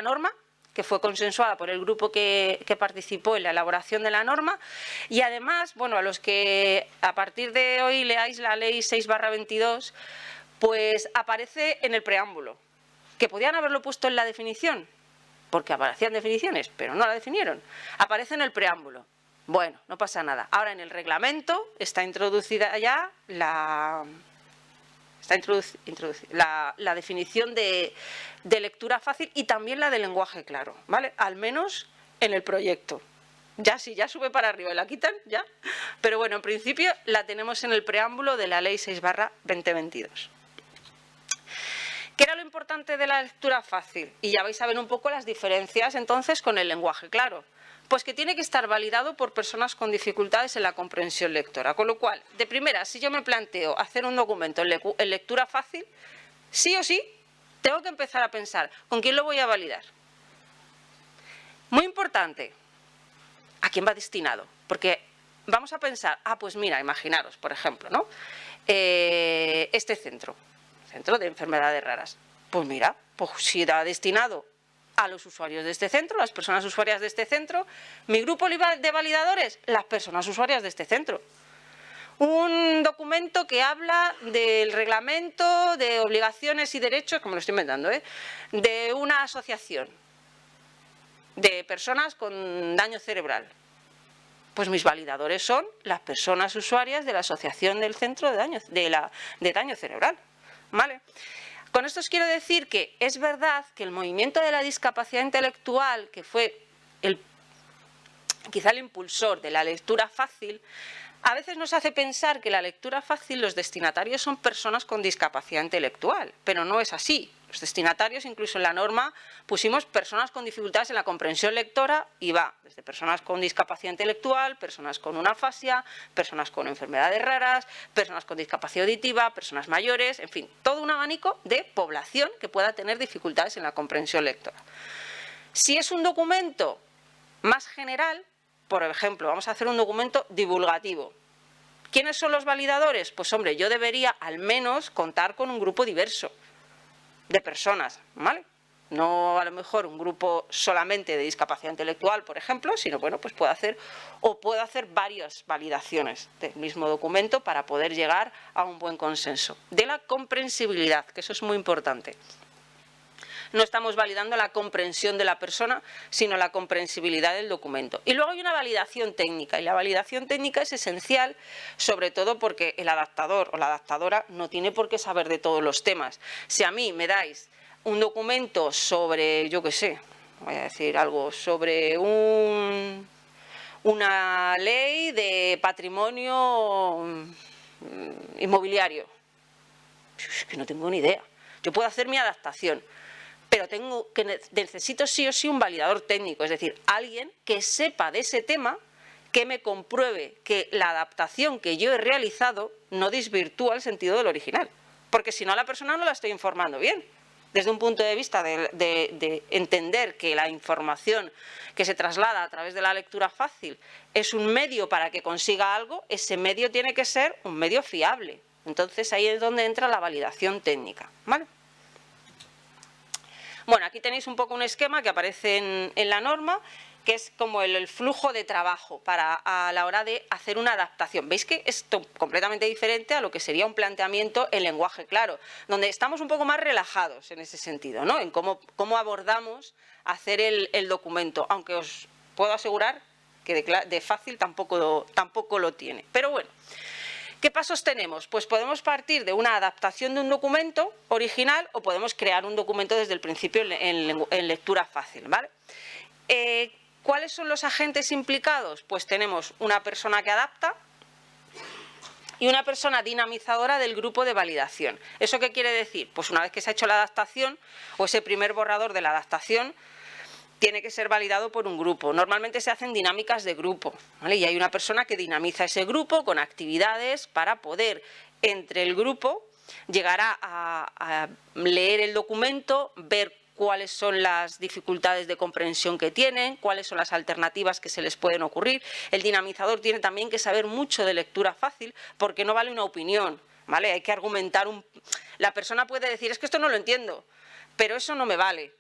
norma, que fue consensuada por el grupo que participó en la elaboración de la norma, y además, bueno, a los que a partir de hoy leáis la ley 6/22, pues aparece en el preámbulo, que podían haberlo puesto en la definición, porque aparecían definiciones, pero no la definieron. Aparece en el preámbulo. Bueno, no pasa nada. Ahora en el reglamento está introducida ya la definición de lectura fácil y también la de lenguaje claro, ¿vale? Al menos en el proyecto. Ya si ya sube para arriba y la quitan, ya. Pero bueno, en principio la tenemos en el preámbulo de la ley 6/2022. ¿Qué era lo importante de la lectura fácil? Y ya vais a ver un poco las diferencias entonces con el lenguaje claro. Pues que tiene que estar validado por personas con dificultades en la comprensión lectora. Con lo cual, de primera, si yo me planteo hacer un documento en lectura fácil, sí o sí, tengo que empezar a pensar, ¿con quién lo voy a validar? Muy importante, ¿a quién va destinado? Porque vamos a pensar, pues mira, imaginaros, por ejemplo, ¿no? Este centro de enfermedades raras. Pues mira, pues si va destinado a los usuarios de este centro, las personas usuarias de este centro, mi grupo de validadores, las personas usuarias de este centro. Un documento que habla del reglamento de obligaciones y derechos, como lo estoy inventando, de una asociación de personas con daño cerebral. Pues mis validadores son las personas usuarias de la asociación del centro de daño cerebral, ¿vale? Con esto os quiero decir que es verdad que el movimiento de la discapacidad intelectual, que fue quizá el impulsor de la lectura fácil, a veces nos hace pensar que la lectura fácil, los destinatarios son personas con discapacidad intelectual, pero no es así. Los destinatarios, incluso en la norma, pusimos personas con dificultades en la comprensión lectora y va desde personas con discapacidad intelectual, personas con una afasia, personas con enfermedades raras, personas con discapacidad auditiva, personas mayores, en fin, todo un abanico de población que pueda tener dificultades en la comprensión lectora. Si es un documento más general, por ejemplo, vamos a hacer un documento divulgativo. ¿Quiénes son los validadores? Pues hombre, yo debería al menos contar con un grupo diverso de personas, ¿vale? No a lo mejor un grupo solamente de discapacidad intelectual, por ejemplo, sino bueno, pues puedo hacer varias validaciones del mismo documento para poder llegar a un buen consenso. De la comprensibilidad, que eso es muy importante. No estamos validando la comprensión de la persona, sino la comprensibilidad del documento. Y luego hay una validación técnica, y la validación técnica es esencial, sobre todo porque el adaptador o la adaptadora no tiene por qué saber de todos los temas. Si a mí me dais un documento sobre, yo qué sé, voy a decir algo, sobre una ley de patrimonio inmobiliario, Es que no tengo ni idea. Yo puedo hacer mi adaptación, pero necesito sí o sí un validador técnico, es decir, alguien que sepa de ese tema, que me compruebe que la adaptación que yo he realizado no desvirtúa el sentido del original, porque si no a la persona no la estoy informando bien. Desde un punto de vista de entender que la información que se traslada a través de la lectura fácil es un medio para que consiga algo, ese medio tiene que ser un medio fiable. Entonces ahí es donde entra la validación técnica, ¿vale? Bueno, aquí tenéis un poco un esquema que aparece en la norma, que es como el flujo de trabajo a la hora de hacer una adaptación. ¿Veis que es completamente diferente a lo que sería un planteamiento en lenguaje claro, donde estamos un poco más relajados en ese sentido, ¿no? En cómo abordamos hacer el documento, aunque os puedo asegurar que de fácil tampoco lo tiene. Pero bueno, ¿qué pasos tenemos? Pues podemos partir de una adaptación de un documento original o podemos crear un documento desde el principio en lectura fácil, ¿vale? ¿Cuáles son los agentes implicados? Pues tenemos una persona que adapta y una persona dinamizadora del grupo de validación. ¿Eso qué quiere decir? Pues una vez que se ha hecho la adaptación o ese primer borrador de la adaptación, tiene que ser validado por un grupo. Normalmente se hacen dinámicas de grupo, ¿vale? Y hay una persona que dinamiza ese grupo con actividades para poder, entre el grupo, llegar a leer el documento, ver cuáles son las dificultades de comprensión que tienen, cuáles son las alternativas que se les pueden ocurrir. El dinamizador tiene también que saber mucho de lectura fácil, porque no vale una opinión, ¿vale? Hay que argumentar. La persona puede decir, es que esto no lo entiendo, pero eso no me vale.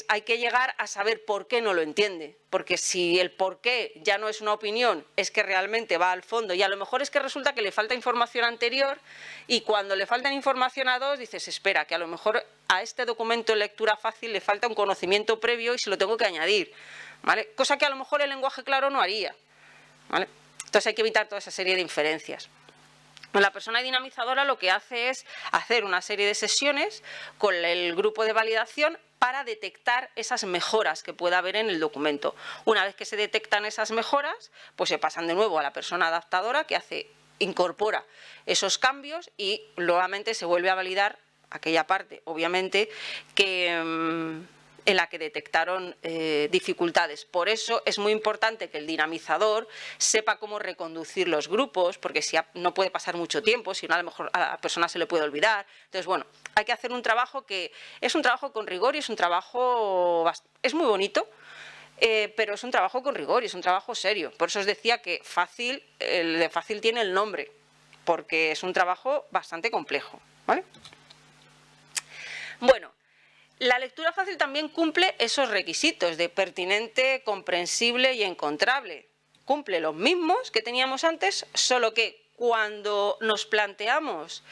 Hay que llegar a saber por qué no lo entiende, porque si el por qué ya no es una opinión, es que realmente va al fondo, y a lo mejor es que resulta que le falta información anterior, y cuando le falta información a dos, dices, espera, que a lo mejor a este documento en lectura fácil le falta un conocimiento previo y se lo tengo que añadir, ¿vale? Cosa que a lo mejor el lenguaje claro no haría, ¿vale? Entonces hay que evitar toda esa serie de inferencias. La persona dinamizadora lo que hace es hacer una serie de sesiones con el grupo de validación para detectar esas mejoras que pueda haber en el documento. Una vez que se detectan esas mejoras, pues se pasan de nuevo a la persona adaptadora que incorpora esos cambios y nuevamente se vuelve a validar aquella parte, obviamente, en la que detectaron dificultades. Por eso es muy importante que el dinamizador sepa cómo reconducir los grupos, porque si no puede pasar mucho tiempo, si no a lo mejor a la persona se le puede olvidar. Entonces, bueno, hay que hacer un trabajo que es un trabajo con rigor y es un trabajo, es muy bonito, pero es un trabajo con rigor y es un trabajo serio. Por eso os decía que el de fácil tiene el nombre, porque es un trabajo bastante complejo, ¿vale? Bueno, la lectura fácil también cumple esos requisitos de pertinente, comprensible y encontrable. Cumple los mismos que teníamos antes, solo que cuando nos planteamos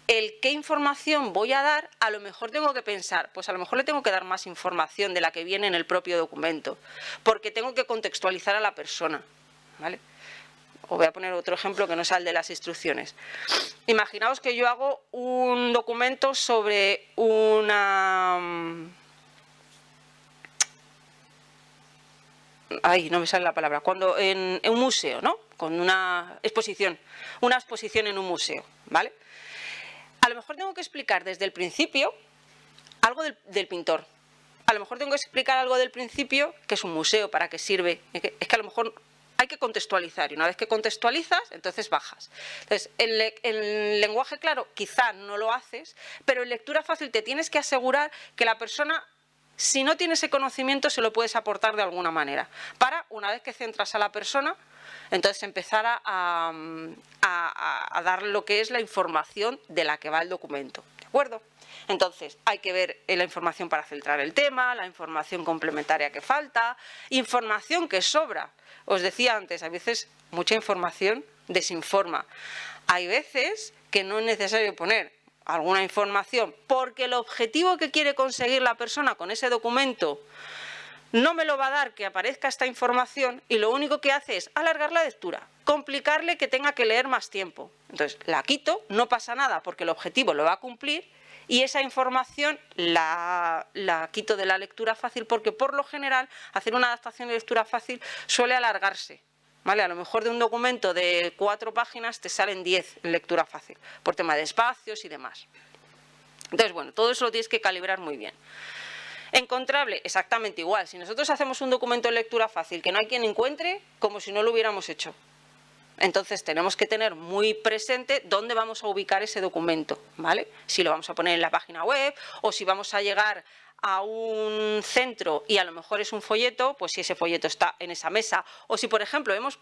el qué información voy a dar, a lo mejor tengo que pensar, pues a lo mejor le tengo que dar más información de la que viene en el propio documento, porque tengo que contextualizar a la persona, ¿vale? Os voy a poner otro ejemplo que no sea el de las instrucciones. Imaginaos que yo hago un documento sobre una... Ay, no me sale la palabra. Cuando en un museo, ¿no? Con una exposición en un museo, ¿vale? A lo mejor tengo que explicar desde el principio algo del pintor. A lo mejor tengo que explicar algo del principio, que es un museo, para qué sirve. Es que a lo mejor hay que contextualizar y una vez que contextualizas, entonces bajas. Entonces, en lenguaje claro quizá no lo haces, pero en lectura fácil te tienes que asegurar que la persona, si no tiene ese conocimiento, se lo puedes aportar de alguna manera. Para, una vez que centras a la persona, entonces empezar a dar lo que es la información de la que va el documento. ¿De acuerdo? Entonces, hay que ver la información para filtrar el tema, la información complementaria que falta, información que sobra. Os decía antes, a veces mucha información desinforma. Hay veces que no es necesario poner alguna información porque el objetivo que quiere conseguir la persona con ese documento no me lo va a dar que aparezca esta información y lo único que hace es alargar la lectura, complicarle que tenga que leer más tiempo. Entonces, la quito, no pasa nada porque el objetivo lo va a cumplir y esa información la quito de la lectura fácil porque por lo general hacer una adaptación de lectura fácil suele alargarse, ¿vale? A lo mejor de un documento de 4 páginas te salen 10 en lectura fácil por tema de espacios y demás. Entonces, bueno, todo eso lo tienes que calibrar muy bien. Encontrable, exactamente igual. Si nosotros hacemos un documento de lectura fácil que no hay quien encuentre, como si no lo hubiéramos hecho. Entonces tenemos que tener muy presente dónde vamos a ubicar ese documento, ¿vale? Si lo vamos a poner en la página web o si vamos a llegar a un centro y a lo mejor es un folleto, pues si ese folleto está en esa mesa. O si, por ejemplo, hemos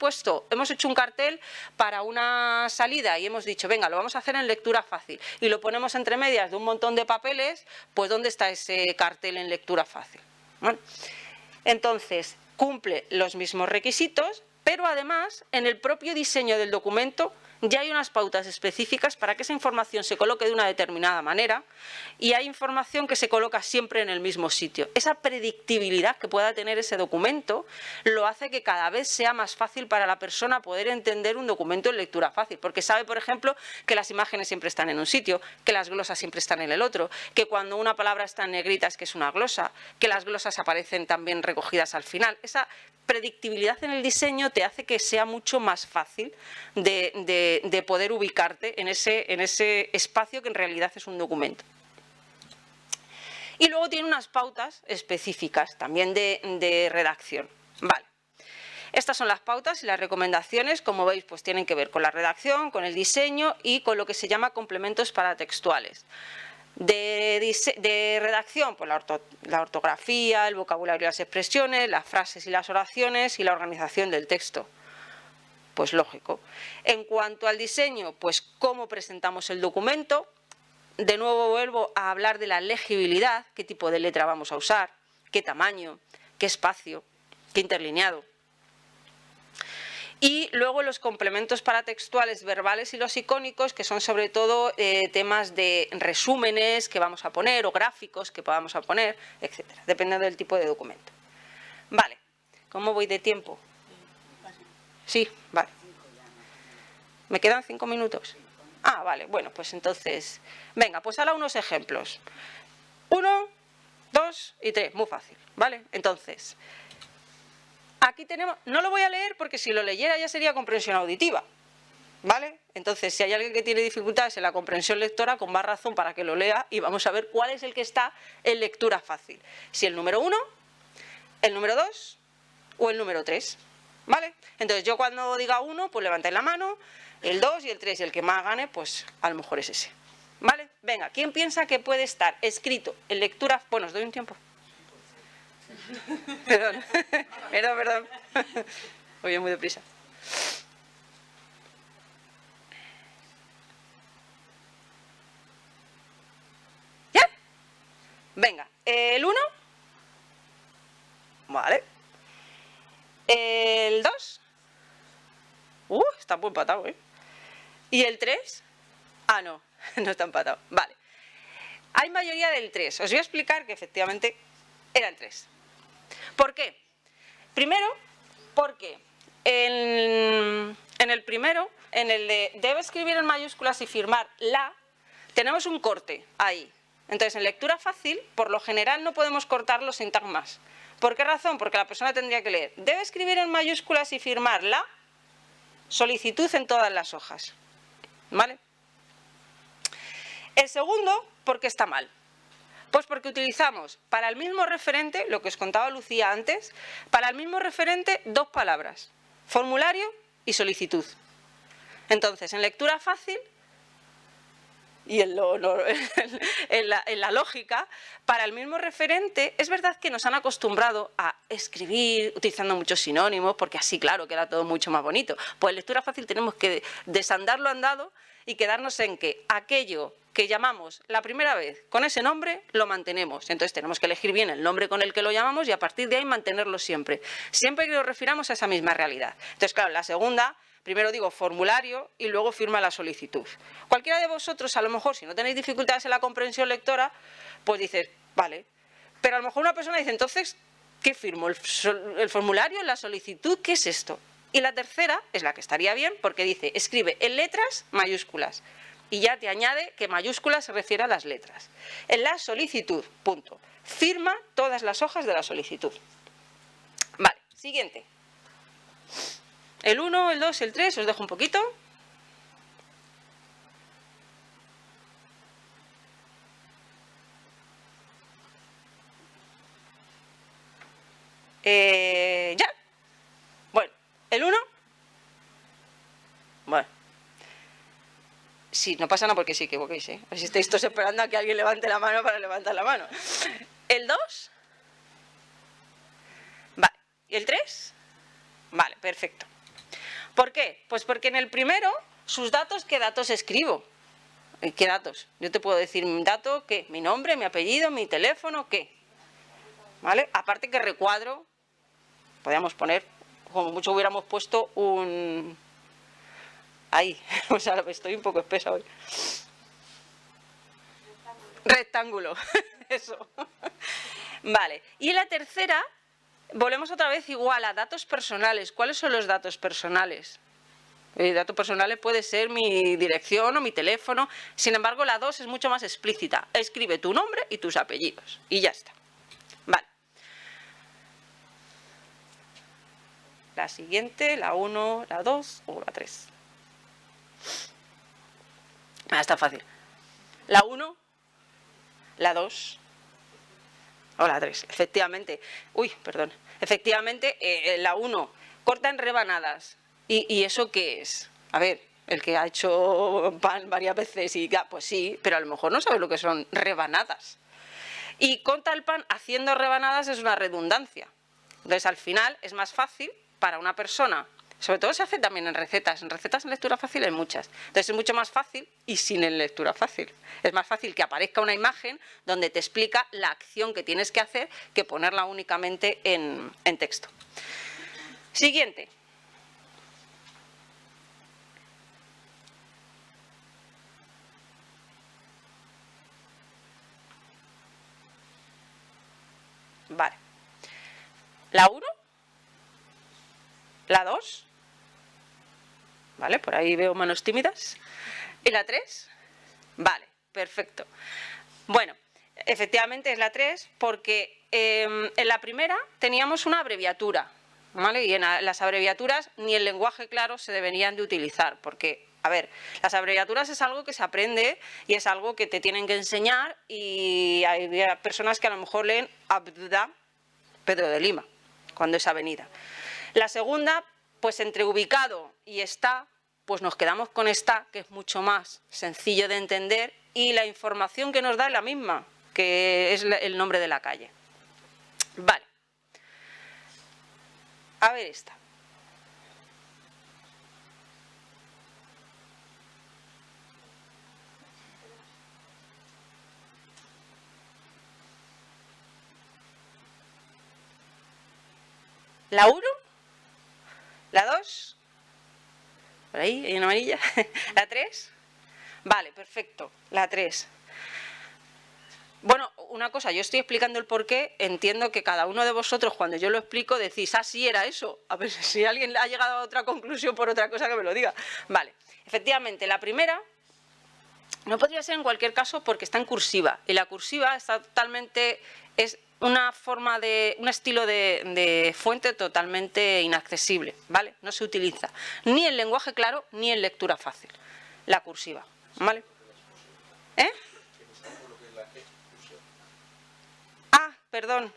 hecho un cartel para una salida y hemos dicho, venga, lo vamos a hacer en lectura fácil y lo ponemos entre medias de un montón de papeles, pues ¿dónde está ese cartel en lectura fácil? ¿Vale? Entonces, cumple los mismos requisitos, pero además, en el propio diseño del documento ya hay unas pautas específicas para que esa información se coloque de una determinada manera y hay información que se coloca siempre en el mismo sitio. Esa predictibilidad que pueda tener ese documento lo hace que cada vez sea más fácil para la persona poder entender un documento en lectura fácil, porque sabe, por ejemplo, que las imágenes siempre están en un sitio, que las glosas siempre están en el otro, que cuando una palabra está en negrita es que es una glosa, que las glosas aparecen también recogidas al final. Esa predictibilidad en el diseño te hace que sea mucho más fácil de poder ubicarte en ese espacio que en realidad es un documento. Y luego tiene unas pautas específicas también de redacción. Vale. Estas son las pautas y las recomendaciones, como veis, pues tienen que ver con la redacción, con el diseño y con lo que se llama complementos paratextuales. De redacción, pues la ortografía, el vocabulario y las expresiones, las frases y las oraciones y la organización del texto. Pues lógico. En cuanto al diseño, pues cómo presentamos el documento. De nuevo vuelvo a hablar de la legibilidad, qué tipo de letra vamos a usar, qué tamaño, qué espacio, qué interlineado. Y luego los complementos paratextuales verbales y los icónicos, que son sobre todo temas de resúmenes que vamos a poner o gráficos que podamos poner, etcétera, dependiendo del tipo de documento. Vale, ¿cómo voy de tiempo? Sí, vale. ¿Me quedan 5 minutos? Ah, vale, bueno, pues entonces, venga, pues ahora unos ejemplos. 1, 2 y 3, muy fácil, ¿vale? Entonces, aquí tenemos, no lo voy a leer porque si lo leyera ya sería comprensión auditiva, ¿vale? Entonces, si hay alguien que tiene dificultades en la comprensión lectora, con más razón para que lo lea y vamos a ver cuál es el que está en lectura fácil. Si el número 1, el número 2 o el número 3, ¿vale? Entonces, yo cuando diga 1, pues levantáis la mano, el 2 y el 3, y el que más gane, pues a lo mejor es ese, ¿vale? Venga, ¿quién piensa que puede estar escrito en lectura? Bueno, os doy un tiempo. Perdón, perdón. Voy muy deprisa. ¿Ya? Venga, el 1. Vale. El 2. Está muy empatado, ¿eh? ¿Y el 3? Ah, no, no está empatado. Vale. Hay mayoría del 3. Os voy a explicar que efectivamente era el 3. ¿Por qué? Primero, porque en el primero, en el de debe escribir en mayúsculas y firmar la, tenemos un corte ahí. Entonces, en lectura fácil, por lo general no podemos cortar los sintagmas. ¿Por qué razón? Porque la persona tendría que leer debe escribir en mayúsculas y firmar la solicitud en todas las hojas. ¿Vale? El segundo, porque está mal. Pues porque utilizamos para el mismo referente, lo que os contaba Lucía antes, para el mismo referente 2 palabras, formulario y solicitud. Entonces, en lectura fácil y en la lógica, para el mismo referente, es verdad que nos han acostumbrado a escribir utilizando muchos sinónimos, porque así, claro, queda todo mucho más bonito. Pues en lectura fácil tenemos que desandar lo andado y quedarnos en que aquello que llamamos la primera vez con ese nombre, lo mantenemos. Entonces tenemos que elegir bien el nombre con el que lo llamamos y a partir de ahí mantenerlo siempre. Siempre que nos refiramos a esa misma realidad. Entonces, claro, la segunda, primero digo formulario y luego firma la solicitud. Cualquiera de vosotros, a lo mejor, si no tenéis dificultades en la comprensión lectora, pues dices, vale. Pero a lo mejor una persona dice, entonces, ¿qué firmo? ¿El formulario? ¿La solicitud? ¿Qué es esto? Y la tercera es la que estaría bien porque dice, escribe en letras mayúsculas. Y ya te añade que mayúscula se refiere a las letras. En la solicitud, punto. Firma todas las hojas de la solicitud. Vale, siguiente. El 1, el 2, el 3, os dejo un poquito. Ya. Bueno, el 1. Bueno. Sí, no pasa nada porque sí equivoquéis, ¿eh? Si estáis todos esperando a que alguien levante la mano para levantar la mano. ¿El 2? Vale. ¿Y el 3? Vale, perfecto. ¿Por qué? Pues porque en el primero, sus datos, ¿qué datos escribo? ¿Qué datos? Yo te puedo decir mi dato, ¿qué? Mi nombre, mi apellido, mi teléfono, ¿qué? ¿Vale? Aparte que recuadro, podríamos poner, como mucho hubiéramos puesto un... Ahí, o sea, estoy un poco espesa hoy. Rectángulo, eso. Vale, y en la tercera, volvemos otra vez igual a datos personales. ¿Cuáles son los datos personales? Datos personales puede ser mi dirección o mi teléfono. Sin embargo, la 2 es mucho más explícita. Escribe tu nombre y tus apellidos. Y ya está. Vale. La siguiente, la 1, la 2 o la 3. Está fácil. La 1, la 2 o la 3. Efectivamente. Uy, perdón. Efectivamente, la 1 corta en rebanadas. ¿Y eso qué es? A ver, el que ha hecho pan varias veces y pues sí, pero a lo mejor no sabe lo que son rebanadas. Y corta el pan haciendo rebanadas es una redundancia. Entonces, al final, es más fácil para una persona. Sobre todo se hace también en recetas. En recetas en lectura fácil hay muchas. Entonces es mucho más fácil y sin lectura fácil. Es más fácil que aparezca una imagen donde te explica la acción que tienes que hacer que ponerla únicamente en texto. Siguiente. Vale. La 1. La 2. Vale, por ahí veo manos tímidas. ¿Y la 3? Vale, perfecto. Bueno, efectivamente es la 3 porque en la primera teníamos una abreviatura, ¿vale? Y en las abreviaturas ni el lenguaje claro se deberían de utilizar porque, a ver, las abreviaturas es algo que se aprende y es algo que te tienen que enseñar y hay personas que a lo mejor leen Abda, Pedro de Lima, cuando es avenida. La segunda, pues entre ubicado y está, pues nos quedamos con está, que es mucho más sencillo de entender y la información que nos da es la misma, que es el nombre de la calle. Vale. A ver esta. ¿La 1? ¿La 2? Por ahí hay una amarilla. ¿La 3? Vale, perfecto. La 3. Bueno, una cosa, yo estoy explicando el porqué, entiendo que cada uno de vosotros cuando yo lo explico decís, ah, sí, era eso. A ver, si alguien ha llegado a otra conclusión por otra cosa que me lo diga. Vale, efectivamente, la primera no podría ser en cualquier caso porque está en cursiva. Y la cursiva está totalmente, es una forma de, un estilo de fuente totalmente inaccesible, ¿vale? No se utiliza ni en lenguaje claro ni en lectura fácil, la cursiva, ¿vale? ¿Eh? Ah, perdón,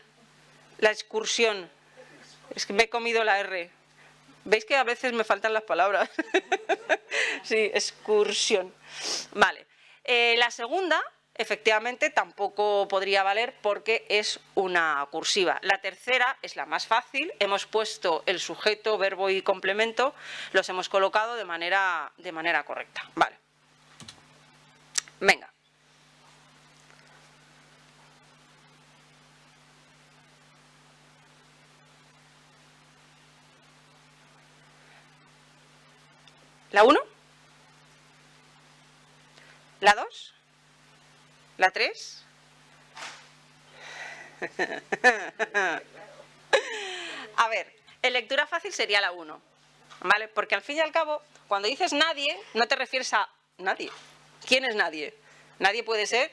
la excursión. Es que me he comido la R. ¿Veis que a veces me faltan las palabras? Sí, excursión. Vale. La segunda, efectivamente, tampoco podría valer porque es una cursiva. La tercera es la más fácil. Hemos puesto el sujeto, verbo y complemento. Los hemos colocado de manera correcta. Vale. Venga. ¿La 1? ¿La 2? ¿La 3? A ver, en lectura fácil sería la 1, ¿vale? Porque al fin y al cabo, cuando dices nadie, no te refieres a nadie. ¿Quién es nadie? Nadie puede ser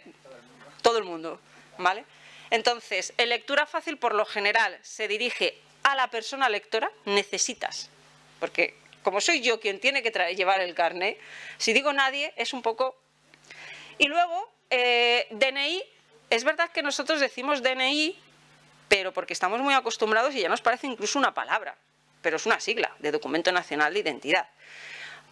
todo el mundo, ¿vale? Entonces, en lectura fácil, por lo general, se dirige a la persona lectora, necesitas, porque como soy yo quien tiene que llevar el carnet, si digo nadie es un poco... Y luego, DNI, es verdad que nosotros decimos DNI pero porque estamos muy acostumbrados y ya nos parece incluso una palabra, pero es una sigla de Documento Nacional de Identidad.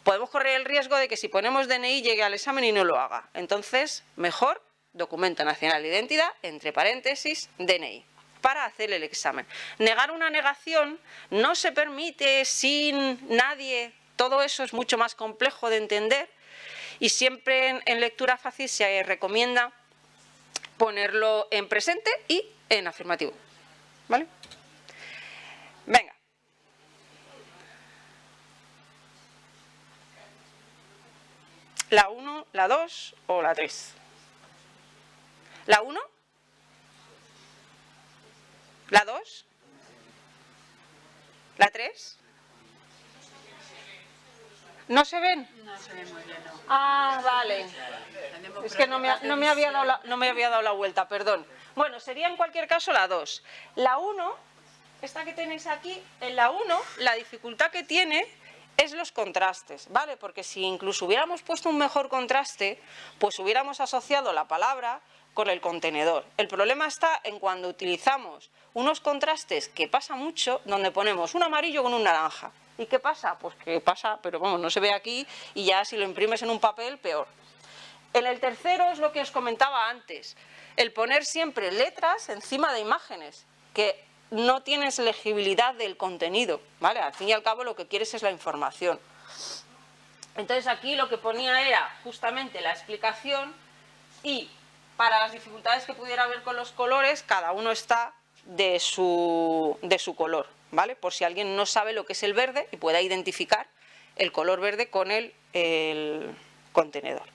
Podemos correr el riesgo de que si ponemos DNI llegue al examen y no lo haga. Entonces, mejor Documento Nacional de Identidad, entre paréntesis, DNI, para hacer el examen. Negar una negación no se permite sin nadie, todo eso es mucho más complejo de entender y siempre en lectura fácil se recomienda ponerlo en presente y en afirmativo. ¿Vale? Venga. ¿La 1, la 2 o la 3? ¿La 1? ¿La 2? ¿La 3? ¿No se ven? No se ve muy bien, no. Ah, vale. Es que no me había dado la vuelta, perdón. Bueno, sería en cualquier caso la 2. La 1, esta que tenéis aquí, en la 1, la dificultad que tiene es los contrastes, ¿vale? Porque si incluso hubiéramos puesto un mejor contraste, pues hubiéramos asociado la palabra con el contenedor. El problema está en cuando utilizamos unos contrastes, que pasa mucho, donde ponemos un amarillo con un naranja. ¿Y qué pasa? Pues que pasa, pero vamos, no se ve aquí y ya si lo imprimes en un papel, peor. En el tercero es lo que os comentaba antes, el poner siempre letras encima de imágenes, que no tienes legibilidad del contenido, ¿vale? Al fin y al cabo lo que quieres es la información. Entonces aquí lo que ponía era justamente la explicación y para las dificultades que pudiera haber con los colores, cada uno está de su color, ¿vale? Por si alguien no sabe lo que es el verde y pueda identificar el color verde con el contenedor.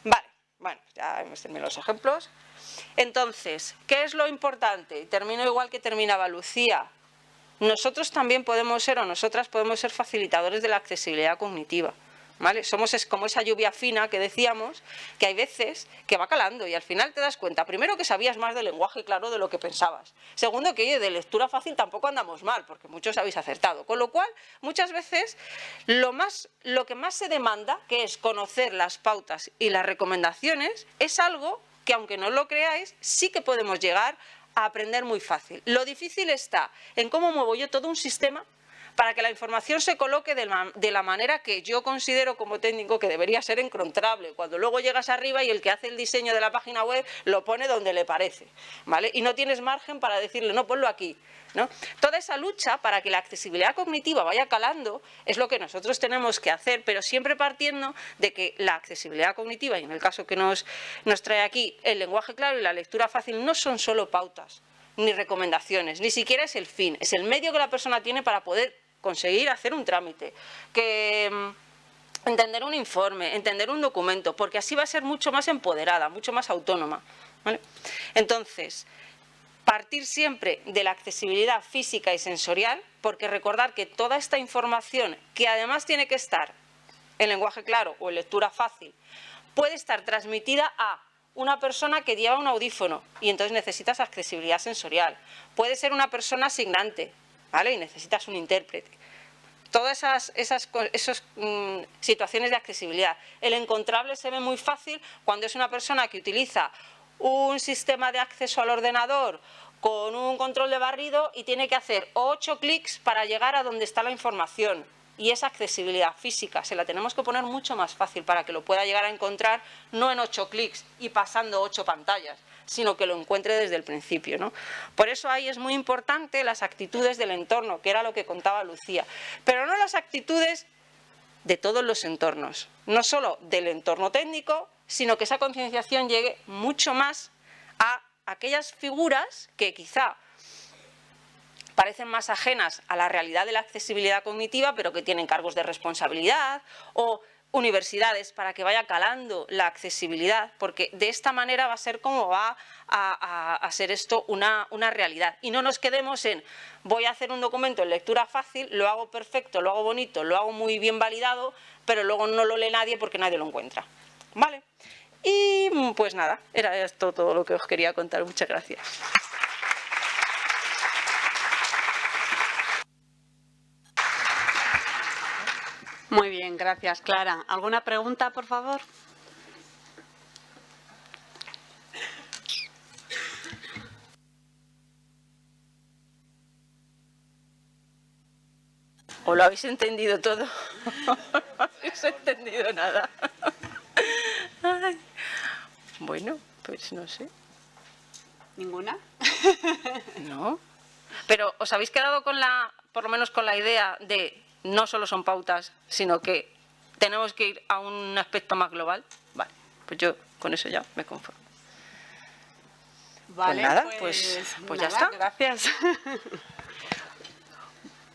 Vale, bueno, ya hemos terminado los ejemplos. Entonces, ¿qué es lo importante? Termino igual que terminaba Lucía. Nosotros también podemos ser, o nosotras podemos ser facilitadores de la accesibilidad cognitiva, ¿vale? Somos como esa lluvia fina que decíamos, que hay veces que va calando y al final te das cuenta, primero que sabías más del lenguaje claro de lo que pensabas, segundo que oye, de lectura fácil tampoco andamos mal, porque muchos habéis acertado, con lo cual muchas veces lo que más se demanda, que es conocer las pautas y las recomendaciones, es algo que aunque no lo creáis, sí que podemos llegar a aprender muy fácil. Lo difícil está en cómo muevo yo todo un sistema para que la información se coloque de la manera que yo considero como técnico que debería ser encontrable, cuando luego llegas arriba y el que hace el diseño de la página web lo pone donde le parece, ¿vale? Y no tienes margen para decirle, no, ponlo aquí, ¿no? Toda esa lucha para que la accesibilidad cognitiva vaya calando es lo que nosotros tenemos que hacer, pero siempre partiendo de que la accesibilidad cognitiva, y en el caso que nos trae aquí, el lenguaje claro y la lectura fácil no son solo pautas, ni recomendaciones, ni siquiera es el fin, es el medio que la persona tiene para poder conseguir hacer un trámite, entender un informe, entender un documento, porque así va a ser mucho más empoderada, mucho más autónoma, ¿vale? Entonces, partir siempre de la accesibilidad física y sensorial, porque recordar que toda esta información, que además tiene que estar en lenguaje claro o en lectura fácil, puede estar transmitida a una persona que lleva un audífono y entonces necesitas accesibilidad sensorial. Puede ser una persona signante, ¿vale? Y necesitas un intérprete. Todas esas situaciones de accesibilidad. El encontrable se ve muy fácil cuando es una persona que utiliza un sistema de acceso al ordenador con un control de barrido y tiene que hacer 8 clics para llegar a donde está la información. Y esa accesibilidad física se la tenemos que poner mucho más fácil para que lo pueda llegar a encontrar, no en 8 clics y pasando 8 pantallas, sino que lo encuentre desde el principio, ¿no? Por eso ahí es muy importante las actitudes del entorno, que era lo que contaba Lucía, pero no las actitudes de todos los entornos, no solo del entorno técnico, sino que esa concienciación llegue mucho más a aquellas figuras que quizá parecen más ajenas a la realidad de la accesibilidad cognitiva, pero que tienen cargos de responsabilidad, o universidades para que vaya calando la accesibilidad, porque de esta manera va a ser como va a ser esto una realidad. Y no nos quedemos en, voy a hacer un documento en lectura fácil, lo hago perfecto, lo hago bonito, lo hago muy bien validado, pero luego no lo lee nadie porque nadie lo encuentra. ¿Vale? Y pues nada, era esto todo lo que os quería contar. Muchas gracias. Muy bien, gracias, Clara. ¿Alguna pregunta, por favor? ¿O lo habéis entendido todo? No habéis entendido nada. Ay. Bueno, pues no sé. ¿Ninguna? No. Pero ¿os habéis quedado con por lo menos con la idea de no solo son pautas, sino que tenemos que ir a un aspecto más global? Vale, pues yo con eso ya me conformo. Vale, Pues nada, pues ya nada, está. Gracias.